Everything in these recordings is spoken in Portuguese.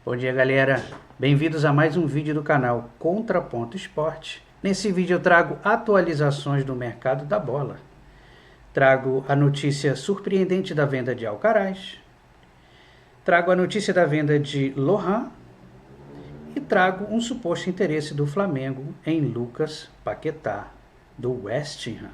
Bom dia, galera. Bem-vindos a mais um vídeo do canal Contraponto Esporte. Nesse vídeo eu trago atualizações do mercado da bola. Trago a notícia surpreendente da venda de Alcaraz. Trago a notícia da venda de Lohan. E trago um suposto interesse do Flamengo em Lucas Paquetá, do West Ham.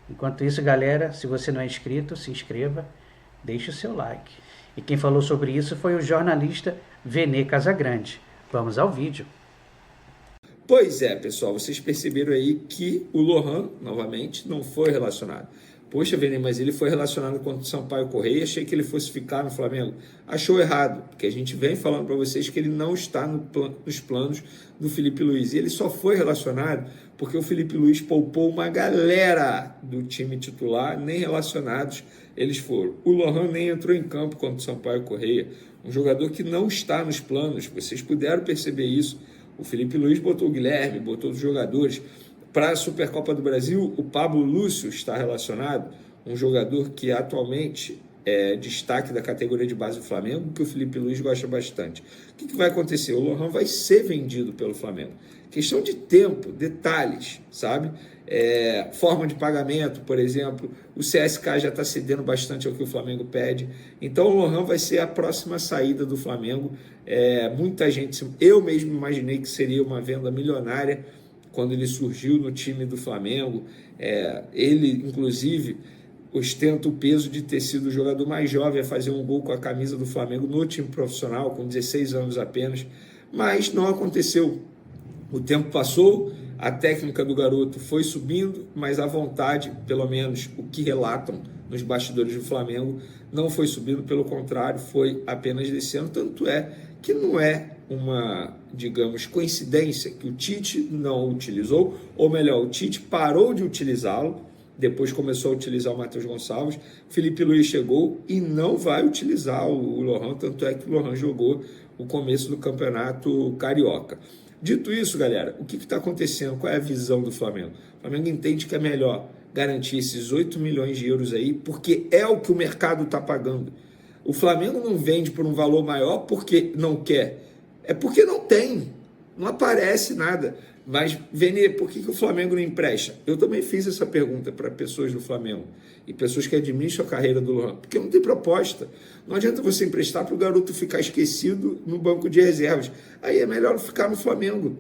Enquanto isso, galera, se você não é inscrito, se inscreva, deixe o seu like. E quem falou sobre isso foi o jornalista Vene Casagrande. Vamos ao vídeo. Pois é, pessoal, vocês perceberam aí que o Lohan, novamente, não foi relacionado. Poxa, Vene, mas ele foi relacionado com o Sampaio Corrêa, achei que ele fosse ficar no Flamengo. Achou errado, porque a gente vem falando para vocês que ele não está nos planos do Felipe Luiz. E ele só foi relacionado porque o Felipe Luiz poupou uma galera do time titular, nem relacionados eles foram. O Lohan nem entrou em campo contra o Sampaio Corrêa, um jogador que não está nos planos, vocês puderam perceber isso. O Felipe Luiz botou o Guilherme, botou os jogadores. Para a Supercopa do Brasil, o Pablo Lúcio está relacionado, um jogador que atualmente é destaque da categoria de base do Flamengo, que o Felipe Luiz gosta bastante. O que vai acontecer? O Lohan vai ser vendido pelo Flamengo. Questão de tempo, detalhes, sabe? Forma de pagamento, por exemplo, o CSK já está cedendo bastante ao que o Flamengo pede. Então o Lohan vai ser a próxima saída do Flamengo. Muita gente, eu mesmo imaginei que seria uma venda milionária, quando ele surgiu no time do Flamengo. Ele, inclusive, ostenta o peso de ter sido o jogador mais jovem a fazer um gol com a camisa do Flamengo no time profissional, com 16 anos apenas, mas não aconteceu. O tempo passou, a técnica do garoto foi subindo, mas a vontade, pelo menos o que relatam nos bastidores do Flamengo, não foi subindo, pelo contrário, foi apenas descendo. Tanto é que não é uma, digamos, coincidência que o Tite não o utilizou, ou melhor, o Tite parou de utilizá-lo, depois começou a utilizar o Matheus Gonçalves, Felipe Luiz chegou e não vai utilizar o Lohan, tanto é que o Lohan jogou o começo do campeonato carioca. Dito isso, galera, o que está acontecendo? Qual é a visão do Flamengo? O Flamengo entende que é melhor garantir esses 8 milhões de euros aí, porque é o que o mercado está pagando. O Flamengo não vende por um valor maior porque não quer, é porque não tem, não aparece nada. Mas, Vene, por que o Flamengo não empresta? Eu também fiz essa pergunta para pessoas do Flamengo e pessoas que administram a carreira do Lohan, porque não tem proposta. Não adianta você emprestar para o garoto ficar esquecido no banco de reservas. Aí é melhor ficar no Flamengo.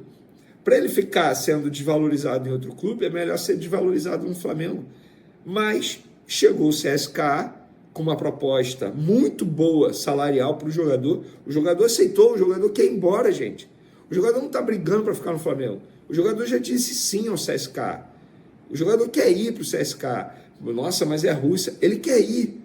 Para ele ficar sendo desvalorizado em outro clube, é melhor ser desvalorizado no Flamengo. Mas chegou o CSKA com uma proposta muito boa salarial para o jogador aceitou, o jogador quer ir embora, gente. O jogador não está brigando para ficar no Flamengo. O jogador já disse sim ao CSKA. O jogador quer ir para o CSKA. Nossa, mas é a Rússia. Ele quer ir.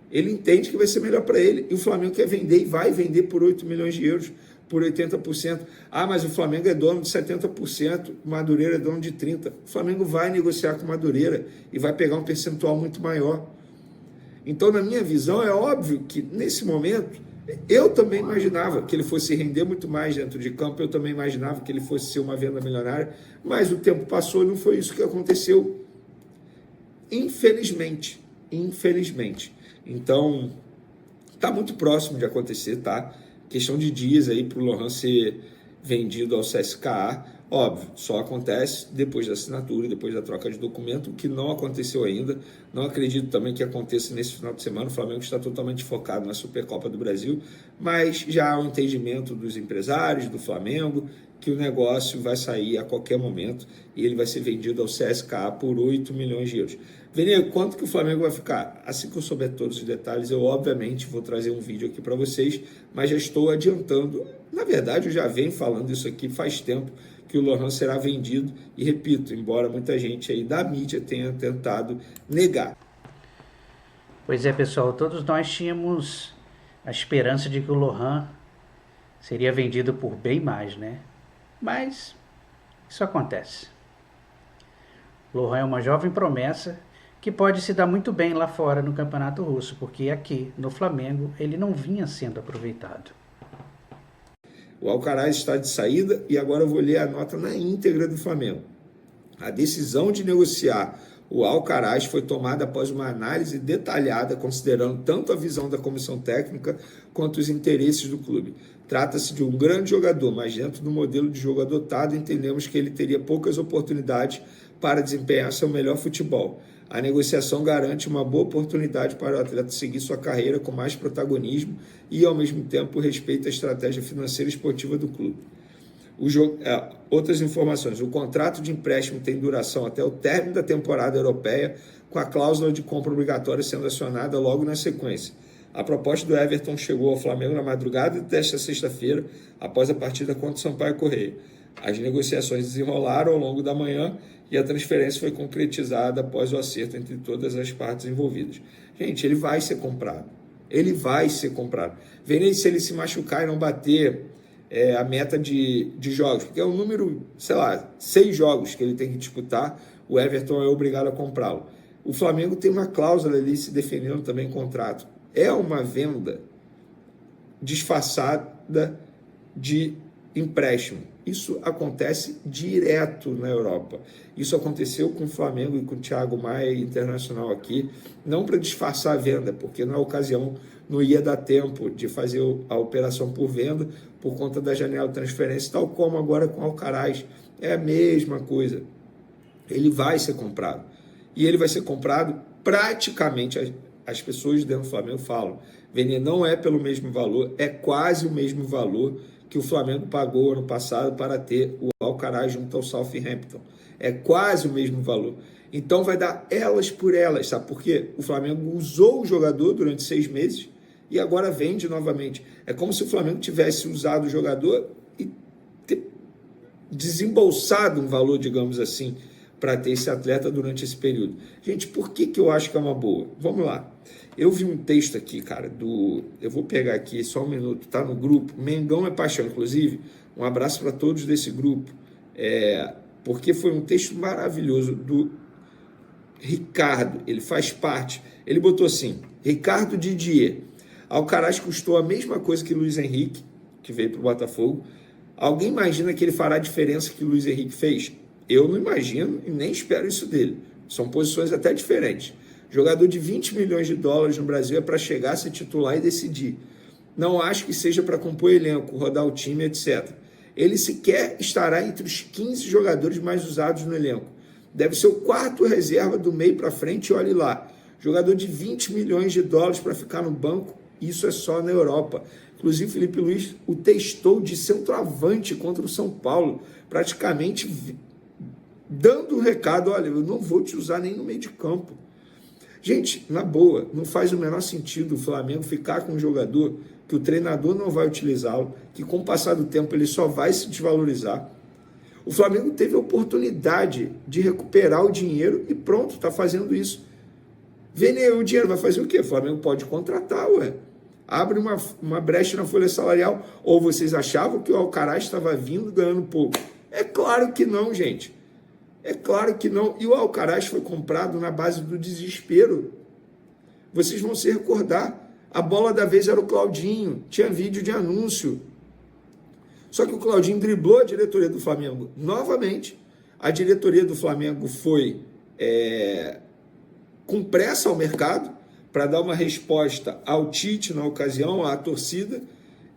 Ele entende que vai ser melhor para ele. E o Flamengo quer vender e vai vender por 8 milhões de euros, por 80%. Ah, mas o Flamengo é dono de 70%, o Madureira é dono de 30%. O Flamengo vai negociar com o Madureira e vai pegar um percentual muito maior. Então, na minha visão, é óbvio que, nesse momento, eu também imaginava que ele fosse render muito mais dentro de campo, eu também imaginava que ele fosse ser uma venda milionária, mas o tempo passou e não foi isso que aconteceu. Infelizmente. Então, está muito próximo de acontecer, tá? Questão de dias aí para o Lohan ser vendido ao CSKA. Óbvio, só acontece depois da assinatura, depois da troca de documento, o que não aconteceu ainda. Não acredito também que aconteça nesse final de semana. O Flamengo está totalmente focado na Supercopa do Brasil, mas já há um entendimento dos empresários do Flamengo que o negócio vai sair a qualquer momento e ele vai ser vendido ao CSKA por 8 milhões de euros. Vene, quanto que o Flamengo vai ficar? Assim que eu souber todos os detalhes, eu obviamente vou trazer um vídeo aqui para vocês, mas já estou adiantando. Na verdade, eu já venho falando isso aqui faz tempo, que o Lohan será vendido, e repito, embora muita gente aí da mídia tenha tentado negar. Pois é, pessoal, todos nós tínhamos a esperança de que o Lohan seria vendido por bem mais, né? Mas isso acontece. O Lohan é uma jovem promessa que pode se dar muito bem lá fora no Campeonato Russo, porque aqui no Flamengo ele não vinha sendo aproveitado. O Alcaraz está de saída e agora eu vou ler a nota na íntegra do Flamengo. A decisão de negociar O Alcaraz foi tomado após uma análise detalhada, considerando tanto a visão da comissão técnica quanto os interesses do clube. Trata-se de um grande jogador, mas dentro do modelo de jogo adotado, entendemos que ele teria poucas oportunidades para desempenhar seu melhor futebol. A negociação garante uma boa oportunidade para o atleta seguir sua carreira com mais protagonismo e, ao mesmo tempo, respeita a estratégia financeira e esportiva do clube. Outras informações. O contrato de empréstimo tem duração até o término da temporada europeia, com a cláusula de compra obrigatória sendo acionada logo na sequência. A proposta do Everton chegou ao Flamengo na madrugada desta sexta-feira, após a partida contra o Sampaio Corrêa. As negociações desenrolaram ao longo da manhã e a transferência foi concretizada após o acerto entre todas as partes envolvidas. Gente, ele vai ser comprado. Ele vai ser comprado. Verei se ele se machucar e não bater a meta de jogos, porque é um número, 6 jogos que ele tem que disputar, o Everton é obrigado a comprá-lo. O Flamengo tem uma cláusula ali se defendendo também em contrato. É uma venda disfarçada de empréstimo. Isso acontece direto na Europa. Isso aconteceu com o Flamengo e com o Thiago Maia Internacional aqui, não para disfarçar a venda, porque na ocasião não ia dar tempo de fazer a operação por venda por conta da janela de transferência, tal como agora com o Alcaraz. É a mesma coisa. Ele vai ser comprado. E ele vai ser comprado praticamente, as pessoas dentro do Flamengo falam, Vene, não é pelo mesmo valor, é quase o mesmo valor que o Flamengo pagou ano passado para ter o Alcaraz junto ao Southampton. É quase o mesmo valor. Então vai dar elas por elas, sabe por quê? O Flamengo usou o jogador durante 6 meses e agora vende novamente. É como se o Flamengo tivesse usado o jogador e ter desembolsado um valor, digamos assim, para ter esse atleta durante esse período. Gente, por que eu acho que é uma boa? Vamos lá. Eu vi um texto aqui, cara, eu vou pegar aqui só um minuto, tá no grupo, Mengão é Paixão, inclusive, um abraço para todos desse grupo, porque foi um texto maravilhoso do Ricardo, ele faz parte, ele botou assim, Ricardo Didier, Alcaraz custou a mesma coisa que Luiz Henrique, que veio para o Botafogo. Alguém imagina que ele fará a diferença que o Luiz Henrique fez? Eu não imagino e nem espero isso dele. São posições até diferentes. Jogador de 20 milhões de dólares no Brasil é para chegar, ser titular e decidir. Não acho que seja para compor elenco, rodar o time, etc. Ele sequer estará entre os 15 jogadores mais usados no elenco. Deve ser o quarto reserva do meio para frente e olhe lá. Jogador de 20 milhões de dólares para ficar no banco, isso é só na Europa. Inclusive, Felipe Luiz o testou de centroavante contra o São Paulo, praticamente dando um recado, olha, eu não vou te usar nem no meio de campo. Gente, na boa, não faz o menor sentido o Flamengo ficar com um jogador que o treinador não vai utilizá-lo, que com o passar do tempo ele só vai se desvalorizar. O Flamengo teve a oportunidade de recuperar o dinheiro e pronto, está fazendo isso. Vene, o dinheiro vai fazer o quê? O Flamengo pode contratar, ué. Abre uma brecha na folha salarial. Ou vocês achavam que o Alcaraz estava vindo ganhando pouco? É claro que não, gente. É claro que não. E o Alcaraz foi comprado na base do desespero. Vocês vão se recordar. A bola da vez era o Claudinho. Tinha vídeo de anúncio. Só que o Claudinho driblou a diretoria do Flamengo novamente. A diretoria do Flamengo foi com pressa ao mercado para dar uma resposta ao Tite na ocasião, à torcida,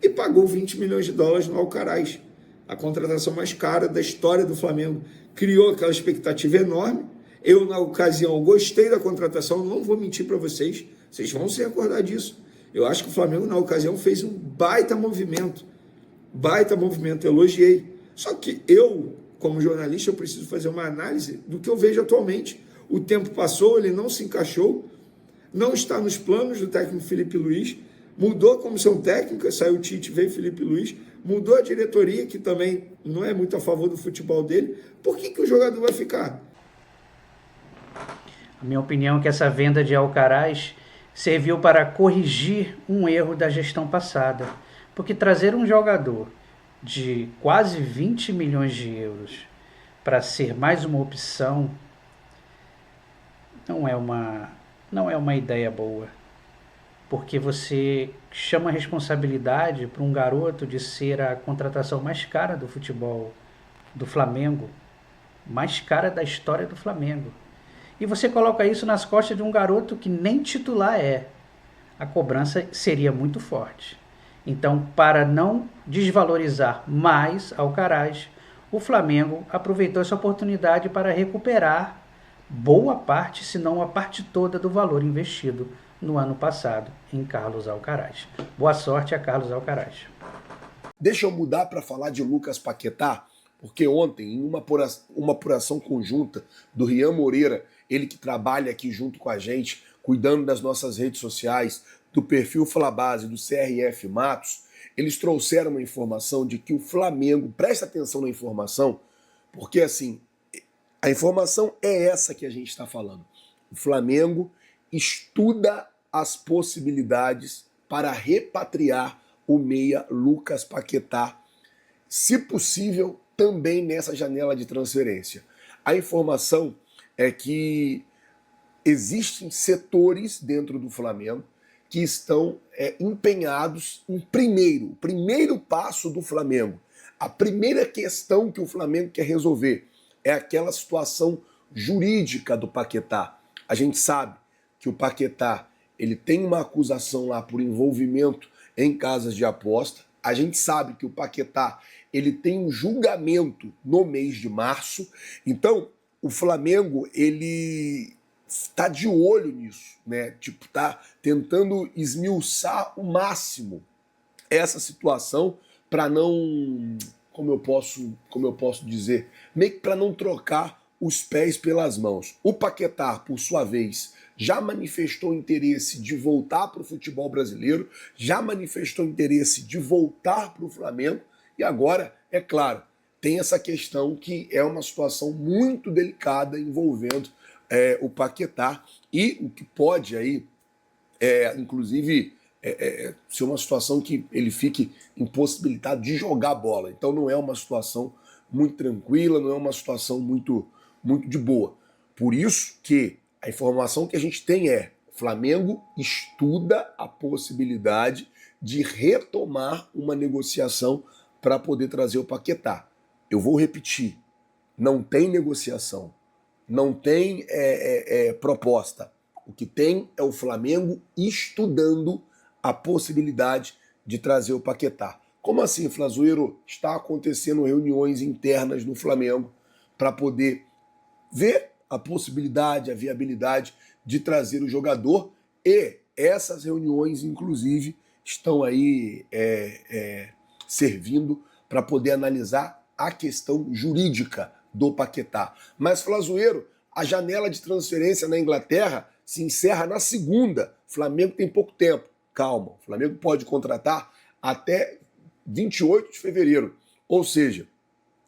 e pagou 20 milhões de dólares no Alcaraz. A contratação mais cara da história do Flamengo. Criou aquela expectativa enorme. Eu, na ocasião, gostei da contratação, não vou mentir para vocês, vocês vão se recordar disso. Eu acho que o Flamengo, na ocasião, fez um baita movimento, elogiei. Só que eu, como jornalista, eu preciso fazer uma análise do que eu vejo atualmente. O tempo passou, ele não se encaixou, não está nos planos do técnico Felipe Luiz, mudou a comissão técnica, saiu o Tite, veio Felipe Luiz, mudou a diretoria, que também não é muito a favor do futebol dele. Por que o jogador vai ficar? A minha opinião é que essa venda de Alcaraz serviu para corrigir um erro da gestão passada, porque trazer um jogador de quase 20 milhões de euros para ser mais uma opção não é uma ideia boa, porque você chama a responsabilidade para um garoto de ser a contratação mais cara do futebol do Flamengo, mais cara da história do Flamengo. e você coloca isso nas costas de um garoto que nem titular é. A cobrança seria muito forte. Então, para não desvalorizar mais Alcaraz, o Flamengo aproveitou essa oportunidade para recuperar boa parte, se não a parte toda do valor investido no ano passado em Carlos Alcaraz. Boa sorte a Carlos Alcaraz. Deixa eu mudar para falar de Lucas Paquetá, porque ontem, em uma apuração conjunta do Rian Moreira, ele que trabalha aqui junto com a gente, cuidando das nossas redes sociais, do perfil Flabase, do CRF Matos, eles trouxeram uma informação de que o Flamengo, presta atenção na informação, porque assim, a informação é essa que a gente está falando. O Flamengo estuda as possibilidades para repatriar o meia Lucas Paquetá, se possível, também nessa janela de transferência. A informação é que existem setores dentro do Flamengo que estão empenhados em o primeiro passo do Flamengo. A primeira questão que o Flamengo quer resolver é aquela situação jurídica do Paquetá. A gente sabe que o Paquetá ele tem uma acusação lá por envolvimento em casas de aposta. A gente sabe que o Paquetá ele tem um julgamento no mês de março. Então, o Flamengo ele está de olho nisso, né? Tipo, tá tentando esmiuçar o máximo essa situação para não, como eu posso dizer, meio que para não trocar os pés pelas mãos. O Paquetá, por sua vez, já manifestou interesse de voltar para o futebol brasileiro, já manifestou interesse de voltar para o Flamengo e agora, é claro, tem essa questão que é uma situação muito delicada envolvendo o Paquetá e o que pode aí, inclusive, ser uma situação que ele fique impossibilitado de jogar bola. Então não é uma situação muito tranquila, não é uma situação muito de boa. Por isso que a informação que a gente tem é: o Flamengo estuda a possibilidade de retomar uma negociação para poder trazer o Paquetá. Eu vou repetir, não tem negociação, não tem proposta. O que tem é o Flamengo estudando a possibilidade de trazer o Paquetá. Como assim, Flazoeiro? Está acontecendo reuniões internas no Flamengo para poder ver a possibilidade, a viabilidade de trazer o jogador, e essas reuniões, inclusive, estão aí servindo para poder analisar a questão jurídica do Paquetá. Mas, Flazoeiro, a janela de transferência na Inglaterra se encerra na segunda. O Flamengo tem pouco tempo. Calma, o Flamengo pode contratar até 28 de fevereiro. Ou seja,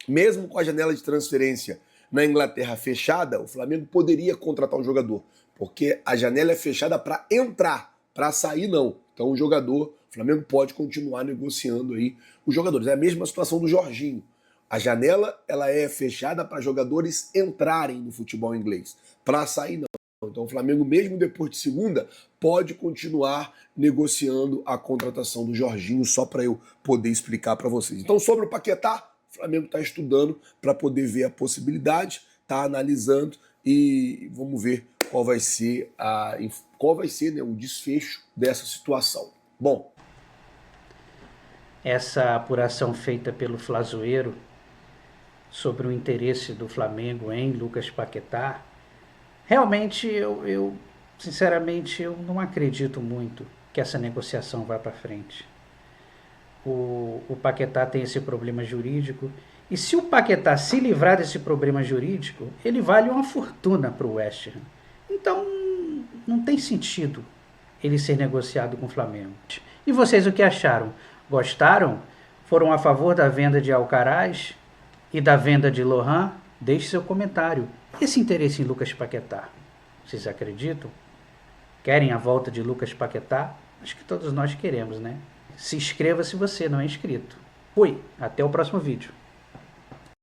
mesmo com a janela de transferência na Inglaterra fechada, o Flamengo poderia contratar um jogador, porque a janela é fechada para entrar, para sair não. Então o Flamengo pode continuar negociando aí os jogadores. É a mesma situação do Jorginho. A janela ela é fechada para jogadores entrarem no futebol inglês, para sair não. Então o Flamengo, mesmo depois de segunda, pode continuar negociando a contratação do Jorginho, só para eu poder explicar para vocês. Então, sobre o Paquetá, o Flamengo está estudando para poder ver a possibilidade, está analisando e vamos ver qual vai ser o desfecho dessa situação. Bom, essa apuração feita pelo Flazoeiro sobre o interesse do Flamengo em Lucas Paquetá, realmente eu sinceramente eu não acredito muito que essa negociação vá para frente. O Paquetá tem esse problema jurídico, e se o Paquetá se livrar desse problema jurídico, ele vale uma fortuna para o West Ham. Então não tem sentido ele ser negociado com o Flamengo. E vocês o que acharam? Gostaram? Foram a favor da venda de Alcaraz e da venda de Lohan? Deixe seu comentário. Esse interesse em Lucas Paquetá, vocês acreditam? Querem a volta de Lucas Paquetá? Acho que todos nós queremos, né? Se inscreva se você não é inscrito. Fui, até o próximo vídeo.